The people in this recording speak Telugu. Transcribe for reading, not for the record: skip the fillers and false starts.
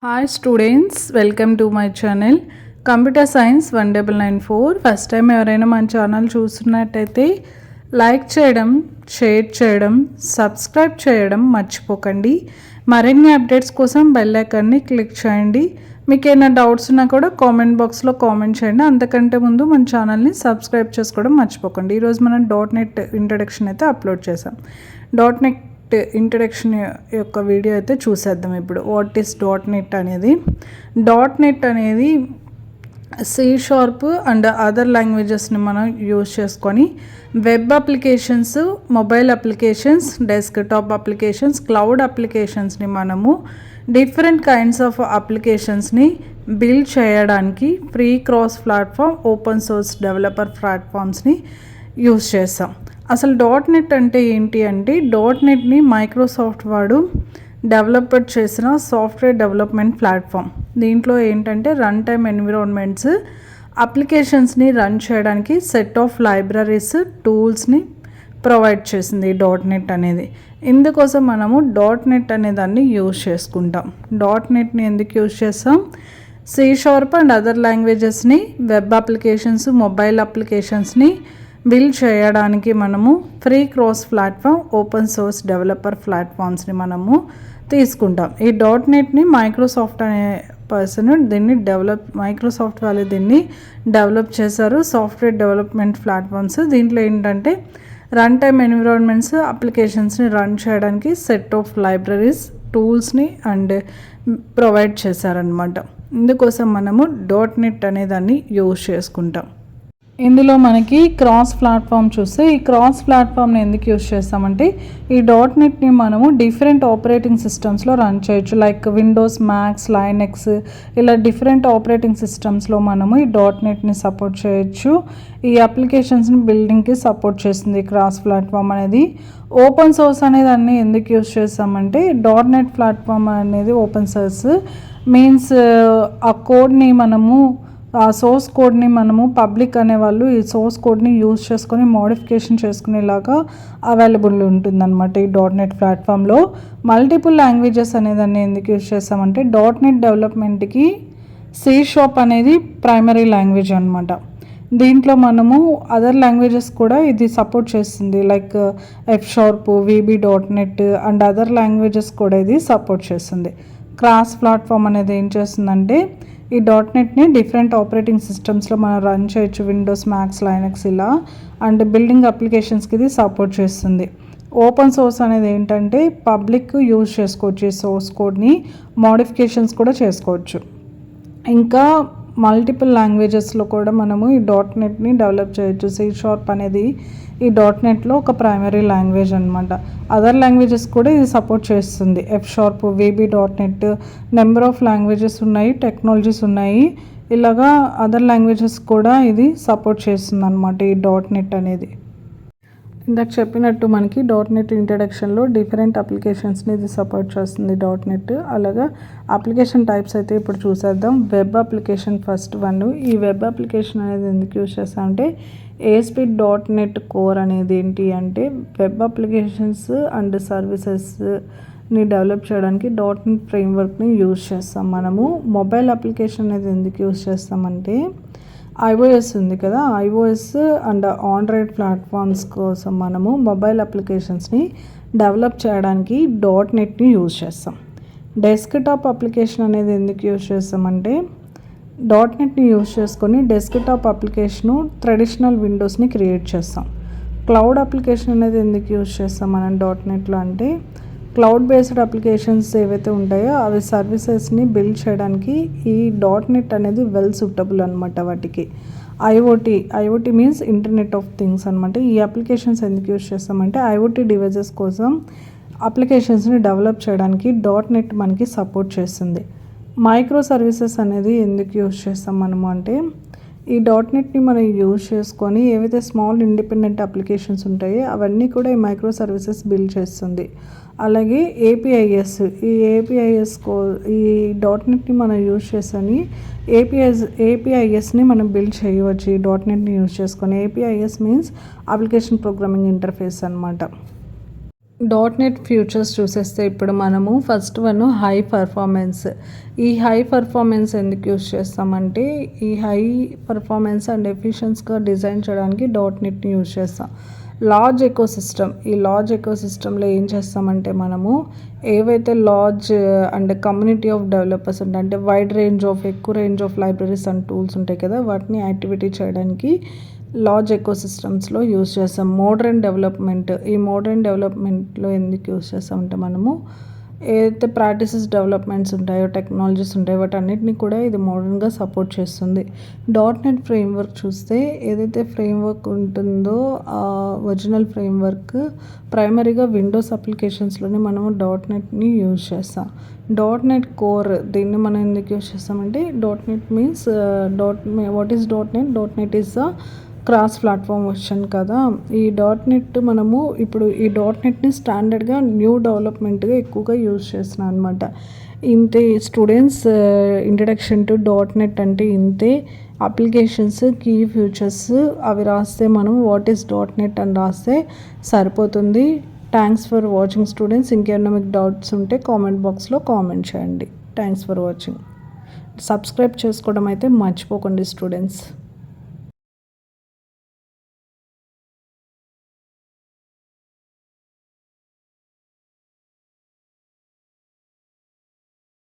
Hi students, welcome to my channel Computer Science 1994. First time ఎవరైనా మన ఛానల్ చూస్తున్నట్టయితే లైక్ చేయడం, షేర్ చేయడం, సబ్స్క్రైబ్ చేయడం మర్చిపోకండి. మరిన్ని అప్డేట్స్ కోసం బెల్ ఐకాన్ని క్లిక్ చేయండి. మీకు ఏమైనా డౌట్స్ ఉన్నా కూడా కామెంట్ బాక్స్లో కామెంట్ చేయండి. అంతకంటే ముందు మన ఛానల్ని సబ్స్క్రైబ్ చేసుకోవడం మర్చిపోకండి. ఈరోజు మనం .NET ఇంట్రడక్షన్ అయితే అప్లోడ్ చేసాం. .NET ఇంట్రడక్షన్ యొక్క వీడియో అయితే చూసేద్దాం. ఇప్పుడు వాట్ ఈస్ .NET అనేది. .NET అనేది C# అండ్ అదర్ లాంగ్వేజెస్ని మనం యూజ్ చేసుకొని web applications, mobile applications, desktop applications, cloud అప్లికేషన్స్ని మనము డిఫరెంట్ కైండ్స్ ఆఫ్ అప్లికేషన్స్ని బిల్డ్ చేయడానికి free cross platform, open source developer ప్లాట్ఫామ్స్ని యూజ్ చేస్తాం. అసలు .NET అంటే ఏంటి అంటే .NETని మైక్రోసాఫ్ట్ వాడు డెవలప్ చేసిన సాఫ్ట్వేర్ డెవలప్మెంట్ ప్లాట్ఫామ్. దీంట్లో ఏంటంటే రన్ టైమ్ ఎన్విరాన్మెంట్స్, అప్లికేషన్స్ని రన్ చేయడానికి సెట్ ఆఫ్ లైబ్రరీస్, టూల్స్ని ప్రొవైడ్ చేసింది .NET అనేది. ఇందుకోసం మనము .NET అనే దాన్ని యూజ్ చేసుకుంటాం. .NETని ఎందుకు యూజ్ చేస్తాం? C# అండ్ అదర్ లాంగ్వేజెస్ని, వెబ్ అప్లికేషన్స్, మొబైల్ అప్లికేషన్స్ని బిల్డ్ చేయడానికి మనము free cross platform, open source developer ప్లాట్ఫామ్స్ని మనము తీసుకుంటాం. ఈ .NETని మైక్రోసాఫ్ట్ అనే పర్సన్ మైక్రోసాఫ్ట్ వాళ్ళు దీన్ని డెవలప్ చేశారు. Software development platforms. దీంట్లో ఏంటంటే రన్ టైమ్ ఎన్విరాన్మెంట్స్, అప్లికేషన్స్ని రన్ చేయడానికి సెట్ ఆఫ్ లైబ్రరీస్, టూల్స్ని అండ్ ప్రొవైడ్ చేశారనమాట. ఇందుకోసం మనము .NET అనే దాన్ని యూజ్ చేసుకుంటాం. ఇందులో మనకి క్రాస్ ప్లాట్ఫామ్ చూస్తే, ఈ క్రాస్ ప్లాట్ఫామ్ని ఎందుకు యూజ్ చేస్తామంటే ఈ .NETని మనము డిఫరెంట్ ఆపరేటింగ్ సిస్టమ్స్లో రన్ చేయొచ్చు. లైక్ విండోస్, మ్యాక్స్, లైనెక్స్, ఇలా డిఫరెంట్ ఆపరేటింగ్ సిస్టమ్స్లో మనము ఈ .NETని సపోర్ట్ చేయొచ్చు. ఈ అప్లికేషన్స్ని బిల్డింగ్కి సపోర్ట్ చేస్తుంది క్రాస్ ప్లాట్ఫామ్ అనేది. ఓపెన్ సోర్స్ అనేది అన్నీ ఎందుకు యూజ్ చేస్తామంటే .NET ప్లాట్ఫామ్ అనేది ఓపెన్ సోర్స్ మీన్స్ ఆ కోడ్ని మనము, ఆ సోర్స్ కోడ్ని మనము పబ్లిక్ అనేవాళ్ళు ఈ సోర్స్ కోడ్ని యూజ్ చేసుకొని మోడిఫికేషన్ చేసుకునేలాగా అవైలబుల్ ఉంటుందన్నమాట ఈ .NET ప్లాట్ఫామ్లో. మల్టిపుల్ లాంగ్వేజెస్ అనేదాన్ని ఎందుకు యూజ్ చేస్తామంటే .NET డెవలప్మెంట్కి C# అనేది ప్రైమరీ లాంగ్వేజ్ అనమాట. దీంట్లో మనము అదర్ లాంగ్వేజెస్ కూడా ఇది సపోర్ట్ చేస్తుంది. Like F#, VB.NET and other languages కూడా ఇది సపోర్ట్ చేస్తుంది. క్రాస్ ప్లాట్ఫామ్ అనేది ఏం చేస్తుందంటే ఈ .NETని డిఫరెంట్ ఆపరేటింగ్ సిస్టమ్స్లో మనం రన్ చేయొచ్చు. విండోస్, మ్యాక్స్, లైనక్స్ ఇలా అండ్ బిల్డింగ్ అప్లికేషన్స్కి ఇది సపోర్ట్ చేస్తుంది. ఓపెన్ సోర్స్ అనేది ఏంటంటే పబ్లిక్ యూజ్ చేసుకోవచ్చు. ఈ సోర్స్ కోడ్ని మోడిఫికేషన్స్ కూడా చేసుకోవచ్చు. ఇంకా మల్టిపుల్ లాంగ్వేజెస్లో కూడా మనము ఈ .NETని డెవలప్ చేయొచ్చు. C# అనేది ఈ .NETలో ఒక ప్రైమరీ లాంగ్వేజ్ అనమాట. అదర్ లాంగ్వేజెస్ కూడా ఇది సపోర్ట్ చేస్తుంది. F#, VB.NET, number of languages ఉన్నాయి, టెక్నాలజీస్ ఉన్నాయి. ఇలాగా అదర్ లాంగ్వేజెస్ కూడా ఇది సపోర్ట్ చేస్తుంది అనమాట ఈ .NET అనేది. ఇందాక చెప్పినట్టు మనకి .NET ఇంట్రడక్షన్లో డిఫరెంట్ అప్లికేషన్స్ని ఇది సపోర్ట్ చేస్తుంది .NET. అలాగా అప్లికేషన్ టైప్స్ అయితే ఇప్పుడు చూసేద్దాం. Web application first one. ఈ వెబ్ అప్లికేషన్ అనేది ఎందుకు యూజ్ చేస్తామంటే ASP.NET కోర్ అనేది ఏంటి అంటే వెబ్ అప్లికేషన్స్ అండ్ సర్వీసెస్ని డెవలప్ చేయడానికి .NET ఫ్రేమ్వర్క్ని యూజ్ చేస్తాం. మనము మొబైల్ అప్లికేషన్ అనేది ఎందుకు యూజ్ చేస్తామంటే iOS ఉంది కదా, iOS అండ్ ఆండ్రాయిడ్ ప్లాట్ఫామ్స్ కోసం మనము మొబైల్ అప్లికేషన్స్ని డెవలప్ చేయడానికి .NETని యూజ్ చేస్తాం. డెస్క్టాప్ అప్లికేషన్ అనేది ఎందుకు యూజ్ చేస్తామంటే .NETని యూజ్ చేసుకొని డెస్క్టాప్ అప్లికేషను ట్రెడిషనల్ విండోస్ని క్రియేట్ చేస్తాం. క్లౌడ్ అప్లికేషన్ అనేది ఎందుకు యూజ్ చేస్తాం మనం .NETలో అంటే క్లౌడ్ బేస్డ్ అప్లికేషన్స్ ఏవైతే ఉంటాయో అవి సర్వీసెస్ని బిల్డ్ చేయడానికి ఈ .NET అనేది వెల్ సూటబుల్ అనమాట. వాటికి IoT means internet of things అనమాట. ఈ అప్లికేషన్స్ ఎందుకు యూజ్ చేస్తామంటే IoT డివైజెస్ కోసం అప్లికేషన్స్ని డెవలప్ చేయడానికి .NET మనకి సపోర్ట్ చేస్తుంది. మైక్రో సర్వీసెస్ అనేది ఎందుకు యూజ్ చేస్తాం మనము అంటే ఈ .NETని మనం యూజ్ చేసుకొని ఏవైతే స్మాల్ ఇండిపెండెంట్ అప్లికేషన్స్ ఉంటాయో అవన్నీ కూడా ఈ మైక్రో సర్వీసెస్ బిల్డ్ చేస్తుంది. అలాగే APIs, ఈ .NETని మనం యూజ్ చేసుకొని APIsని మనం బిల్డ్ చేయవచ్చు ఈ .NETని యూజ్ చేసుకొని. APIs means application programming interface అనమాట. డాట్ నెట్ ఫ్యూచర్స్ చూసేస్తే ఇప్పుడు మనము ఫస్ట్ వన్ హై పర్ఫార్మెన్స్. ఈ హై పర్ఫార్మెన్స్ ఎందుకు యూస్ చేస్తామంటే ఈ హై పర్ఫార్మెన్స్ అండ్ ఎఫిషియన్స్గా డిజైన్ చేయడానికి డాట్ నెట్ని యూస్ చేస్తాం. లార్జ్ ఎకోసిస్టమ్, ఈ లార్జ్ ఎకోసిస్టంలో ఏం చేస్తామంటే మనము ఏవైతే large and community of developers ఉంటాయి, అంటే వైడ్ రేంజ్ ఆఫ్ ఎక్కువ range of libraries and tools ఉంటాయి కదా, వాటిని యాక్టివిటీ చేయడానికి లార్జ్ ఎకోసిస్టమ్స్లో యూస్ చేస్తాం. మోడర్న్ డెవలప్మెంట్, ఈ మోడర్న్ డెవలప్మెంట్లో ఎందుకు యూస్ చేస్తామంటే మనము ఏదైతే ప్రాక్టీసెస్ డెవలప్మెంట్స్ ఉంటాయో, టెక్నాలజీస్ ఉంటాయో, వాటన్నిటిని కూడా ఇది మోడర్న్గా సపోర్ట్ చేస్తుంది. డాట్ నెట్ ఫ్రేమ్వర్క్ చూస్తే ఏదైతే ఫ్రేమ్వర్క్ ఉంటుందో ఆ ఒరిజినల్ ఫ్రేమ్వర్క్ ప్రైమరీగా విండోస్ అప్లికేషన్స్లోనే మనము డాట్ నెట్ని యూజ్ చేస్తాం. డాట్ నెట్ కోర్, దీన్ని మనం ఎందుకు యూజ్ చేస్తామంటే dot net means what is dot net? Dot net is the cross platform version కదా. ఈ డాట్ నెట్ మనము ఇప్పుడు ఈ డాట్ నెట్ని స్టాండర్డ్గా న్యూ డెవలప్మెంట్గా ఎక్కువగా యూజ్ చేస్తున్నాం అనమాట. ఇంతే students introduction to dot net అంటే ఇంతే. అప్లికేషన్స్, కీ ఫ్యూచర్స్ అవి రాస్తే మనం వాట్ ఈస్ డాట్ నెట్ అని రాస్తే సరిపోతుంది. Thanks for watching students. ఇంకేమైనా మీకు డౌట్స్ ఉంటే కామెంట్ బాక్స్లో కామెంట్ చేయండి. Thanks for watching. సబ్స్క్రైబ్ చేసుకోవడం అయితే మర్చిపోకండి స్టూడెంట్స్.